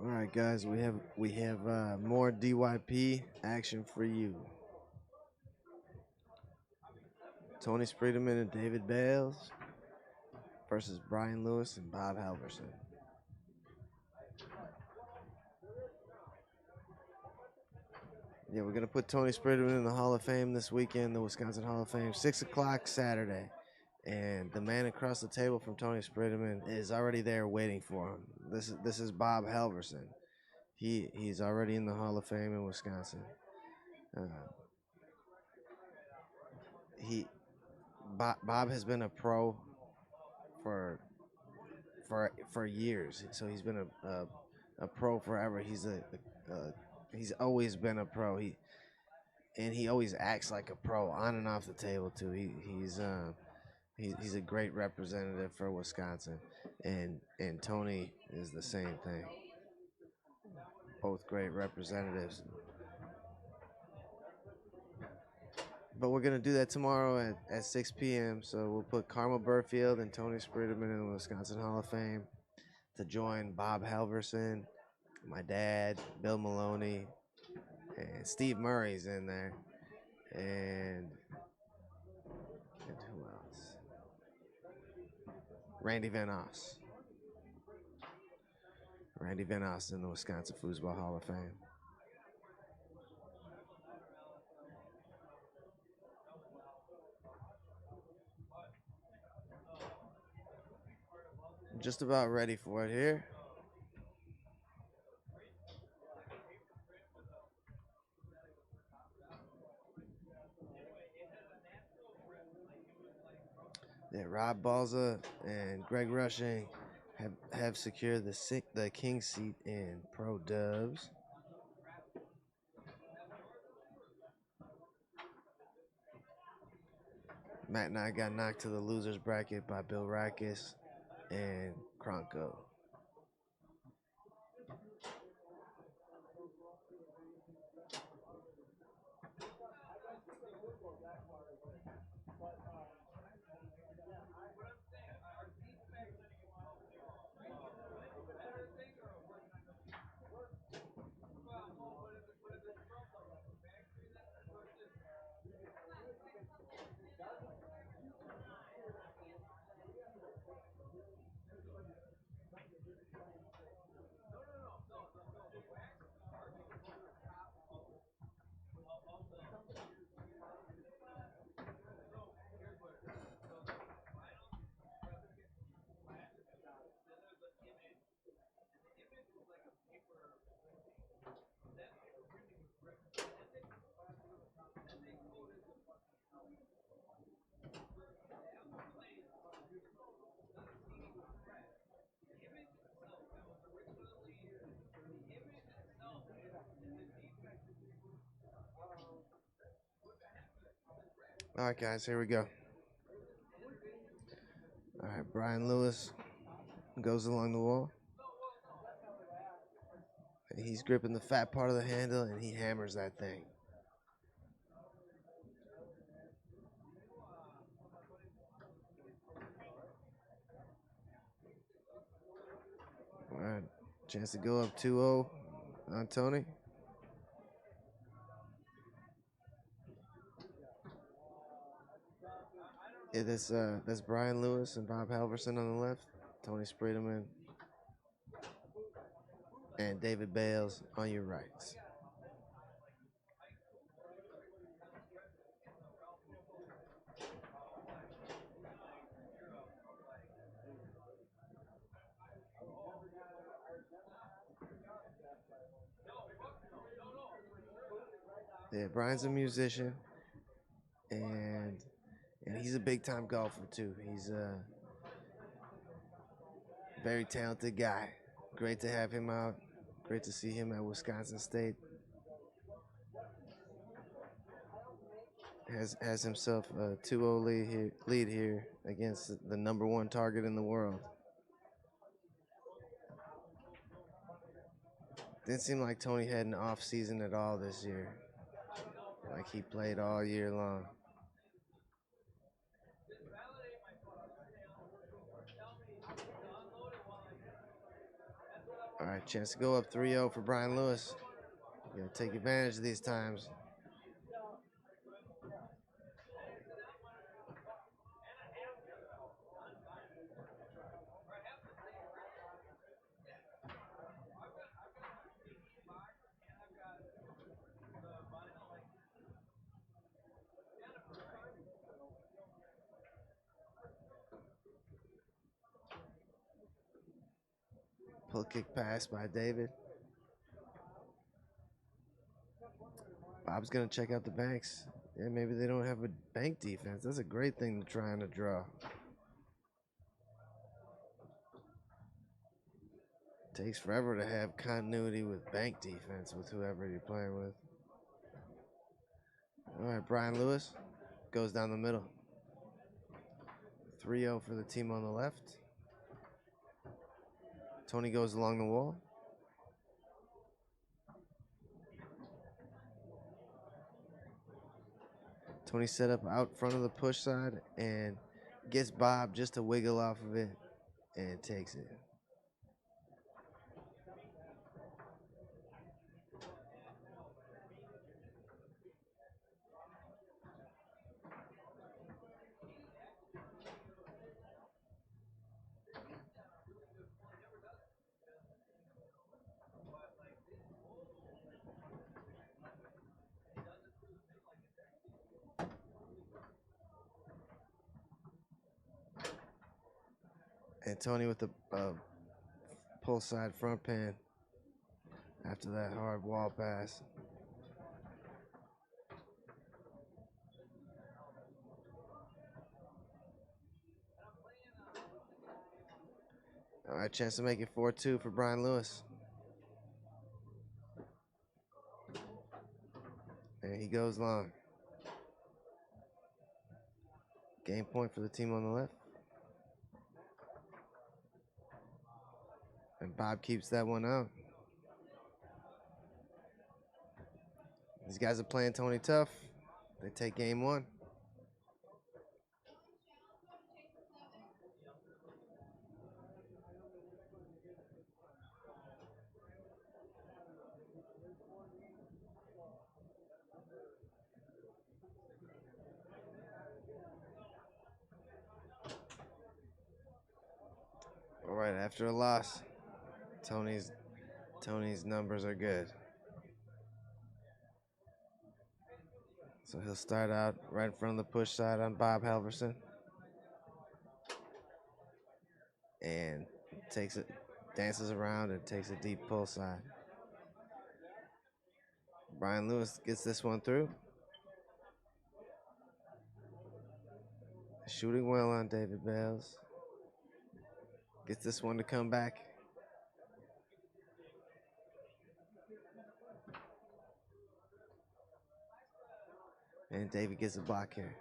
All right, guys, we have more DYP action for you. Tony Spredeman and David Bales versus Bryan Lewis and Bob Halverson. Yeah, we're gonna put Tony Spredeman in the Hall of Fame this weekend, the Wisconsin Hall of Fame, 6 o'clock Saturday. And the man across the table from Tony Spredeman is already there waiting for him. This is Bob Halverson. He's already in the Hall of Fame in Wisconsin. Uh, he Bob has been a pro for for years. So he's been a pro forever. He's always been a pro. He always acts like a pro on and off the table too. He's a great representative for Wisconsin, and Tony is the same thing. Both great representatives. But we're gonna do that tomorrow at 6 p.m. So we'll put Carmel Burfield and Tony Spredeman in the Wisconsin Hall of Fame to join Bob Halverson, my dad, Bill Maloney, and Steve Murray's in there, and who else? Randy Van Oss. Randy Van Oss in the Wisconsin Foosball Hall of Fame. I'm just about ready for it here. Yeah, Rob Balza and Greg Rushing have secured the king seat in Pro Dubs. Matt and I got knocked to the losers bracket by Bill Rackus and Kronko. All right, guys, here we go. All right, Bryan Lewis goes along the wall. He's gripping the fat part of the handle, and he hammers that thing. All right, chance to go up 2-0 on Tony. Yeah, that's Bryan Lewis and Bob Halverson on the left, Tony Spredeman and David Bales on your right. Yeah, Bryan's a musician, and he's a big time golfer too. He's a very talented guy. Great to have him out. Great to see him at Wisconsin State. Has himself a 2-0 lead here against the #1 target in the world. Didn't seem like Tony had an off season at all this year. Like he played all year long. All right, chance to go up 3-0 for Bryan Lewis. You gotta take advantage of these times. Pull kick pass by David. Bob's gonna check out the banks. Yeah, maybe they don't have a bank defense. That's a great thing to try on a draw. Takes forever to have continuity with bank defense with whoever you're playing with. All right, Bryan Lewis goes down the middle. 3-0 for the team on the left. Tony goes along the wall. Tony set up out front of the push side and gets Bob just to wiggle off of it and takes it. And Tony with the pull side front pan after that hard wall pass. All right, chance to make it 4-2 for Bryan Lewis. And he goes long. Game point for the team on the left. And Bob keeps that one out. These guys are playing Tony tough. They take game one. All right, after a loss, Tony's numbers are good. So he'll start out right in front of the push side on Bob Halverson. And takes it, dances around and takes a deep pull side. Bryan Lewis gets this one through. Shooting well on David Bales. Gets this one to come back. And David gets a block here.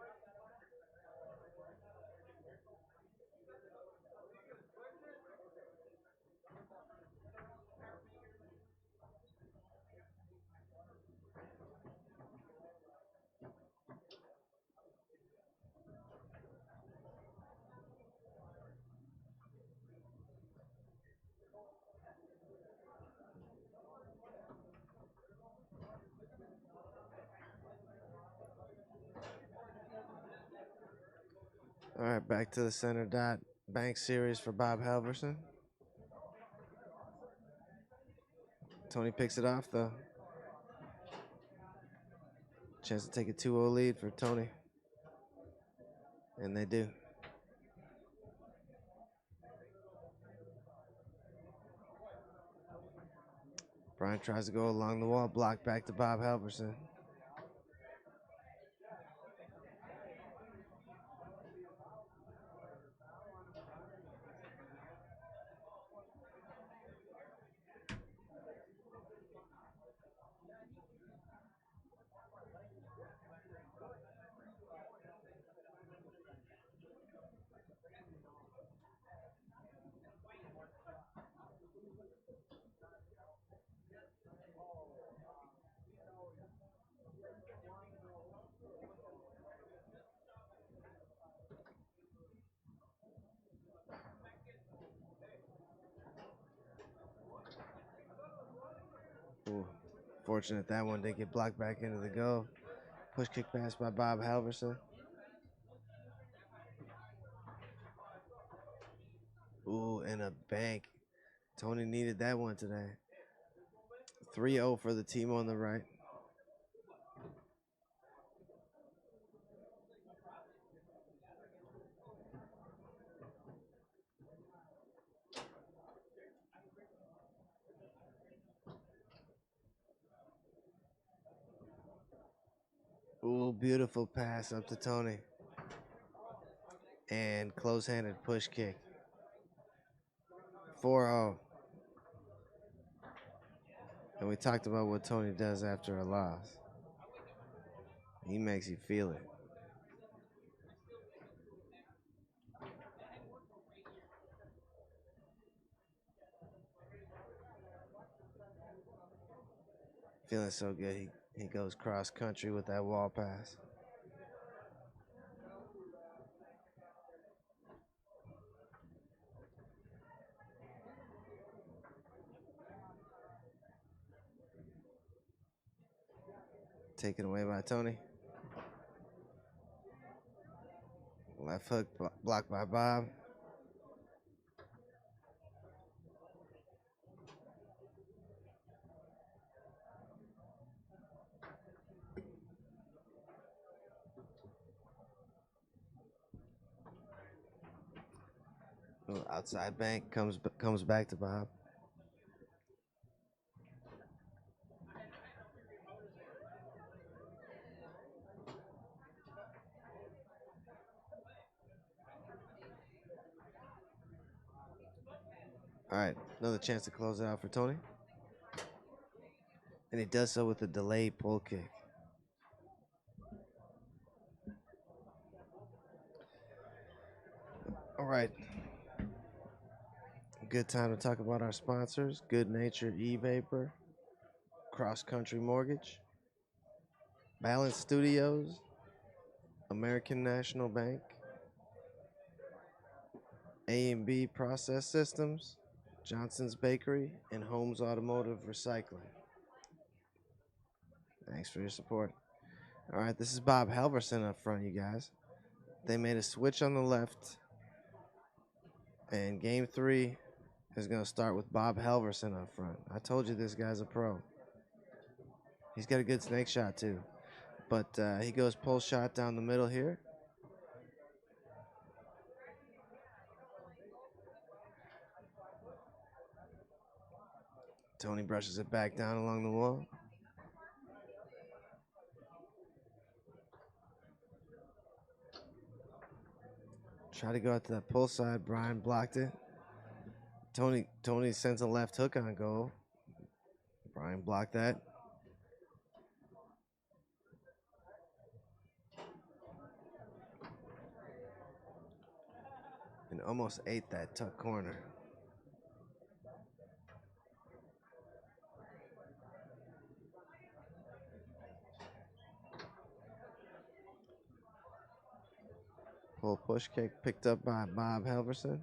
All right, back to the center dot bank series for Bob Halverson. Tony picks it off though. Chance to take a 2-0 lead for Tony. And they do. Bryan tries to go along the wall, blocked back to Bob Halverson. Ooh, fortunate that one didn't get blocked back into the goal. Push kick pass by Bob Halverson. Ooh, and a bank. Tony needed that one today. 3-0 for the team on the right. Ooh, beautiful pass up to Tony. And close-handed push kick. 4-0. And we talked about what Tony does after a loss. He makes you feel it. Feeling so good. He goes cross country with that wall pass. Taken away by Tony. Left hook blocked by Bob. Ooh, outside bank comes back to Bob. All right, another chance to close it out for Tony. And he does so with a delayed pull kick. All right. Good time to talk about our sponsors. Good Nature E-Vapor, Cross Country Mortgage, Balance Studios, American National Bank, A&B Process Systems, Johnson's Bakery, and Holmes Automotive Recycling. Thanks for your support. All right, this is Bob Halverson up front, you guys. They made a switch on the left, and game 3 is going to start with Bob Halverson up front. I told you this guy's a pro. He's got a good snake shot, too. But he goes pull shot down the middle here. Tony brushes it back down along the wall. Try to go out to that pull side. Bryan blocked it. Tony sends a left hook on goal. Bryan blocked that. And almost ate that tuck corner. Pull push kick picked up by Bob Halverson.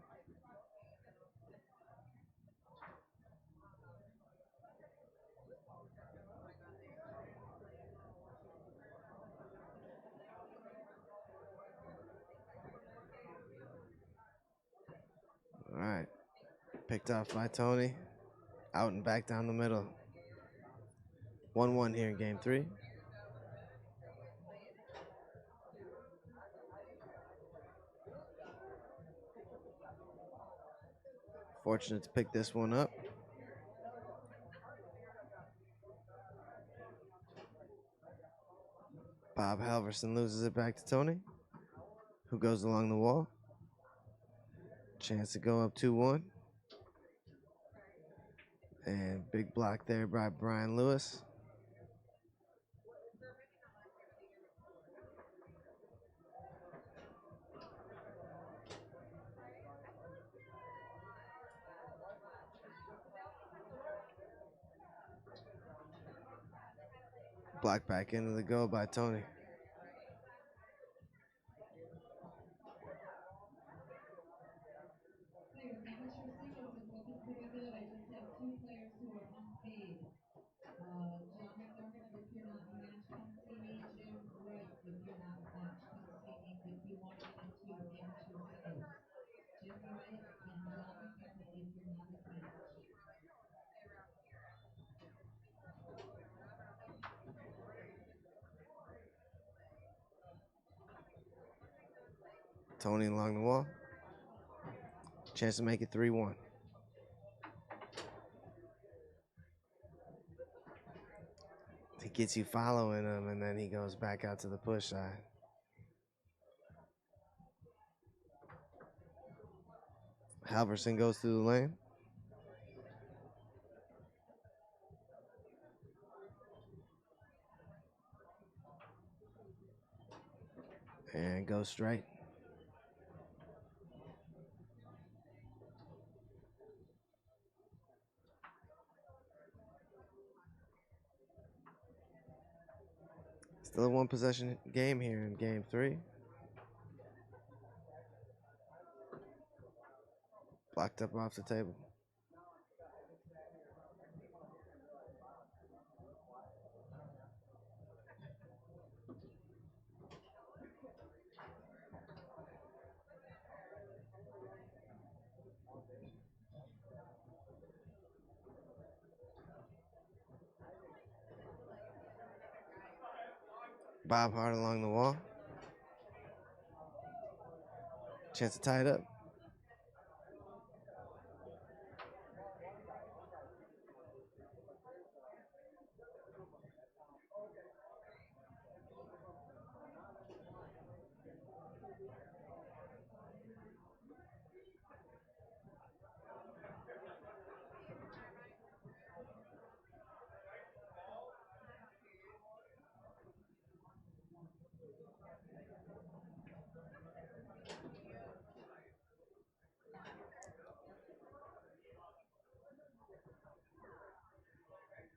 All right. Picked off by Tony. Out and back down the middle. 1-1 here in game 3. Fortunate to pick this one up. Bob Halverson loses it back to Tony, who goes along the wall. Chance to go up 2-1. And big block there by Bryan Lewis. Blocked back into the goal by Tony. Tony along the wall. Chance to make it 3-1. He gets you following him, and then he goes back out to the push side. Halverson goes through the lane. And goes straight. Still a one possession game here in game 3. Blocked up off the table. Bob hard along the wall. Chance to tie it up.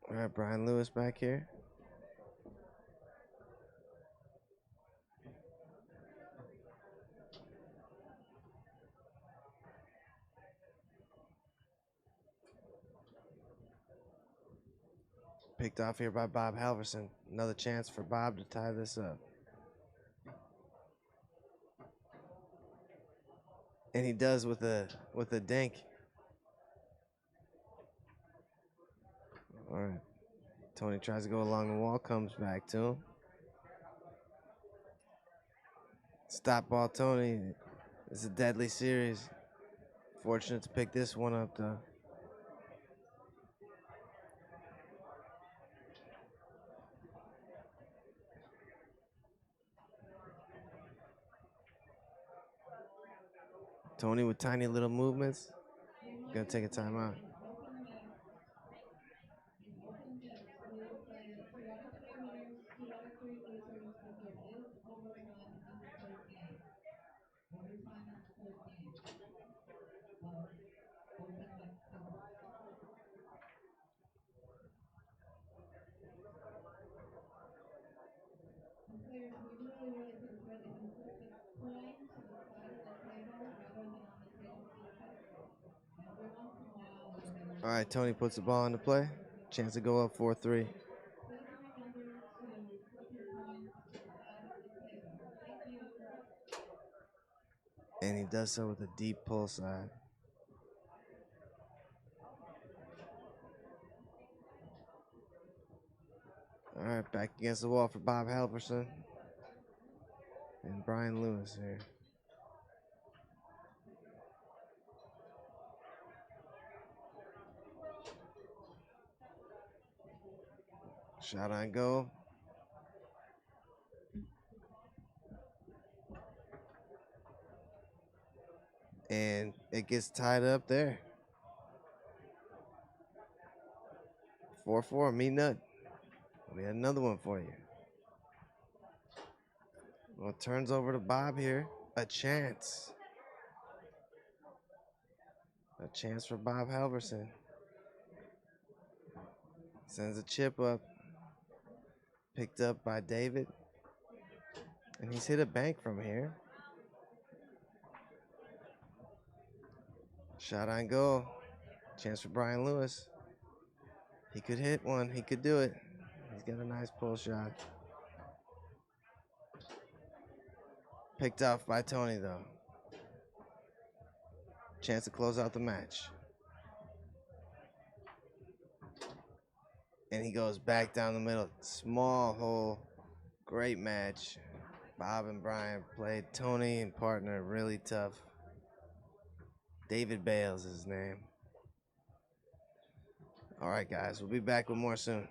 All right, Brian Lewis back here. Picked off here by Bob Halverson. Another chance for Bob to tie this up. And he does with a dink. All right. Tony tries to go along the wall, comes back to him. Stop ball, Tony. It's a deadly series. Fortunate to pick this one up, though. Tony with tiny little movements. Gonna take a timeout. All right, Tony puts the ball into play. Chance to go up 4-3. And he does so with a deep pull side. All right, back against the wall for Bob Halverson and Brian Lewis here. Shot on goal. And it gets tied up there. 4-4, me nut. We had another one for you. Well, it turns over to Bob here. A chance. A chance for Bob Halverson. Sends a chip up. Picked up by David. And he's hit a bank from here. Shot on goal. Chance for Brian Lewis. He could hit one. He could do it. He's got a nice pull shot. Picked off by Tony, though. Chance to close out the match. And he goes back down the middle. Small hole. Great match. Bob and Bryan played Tony and partner really tough. David Bales is his name. All right, guys, we'll be back with more soon.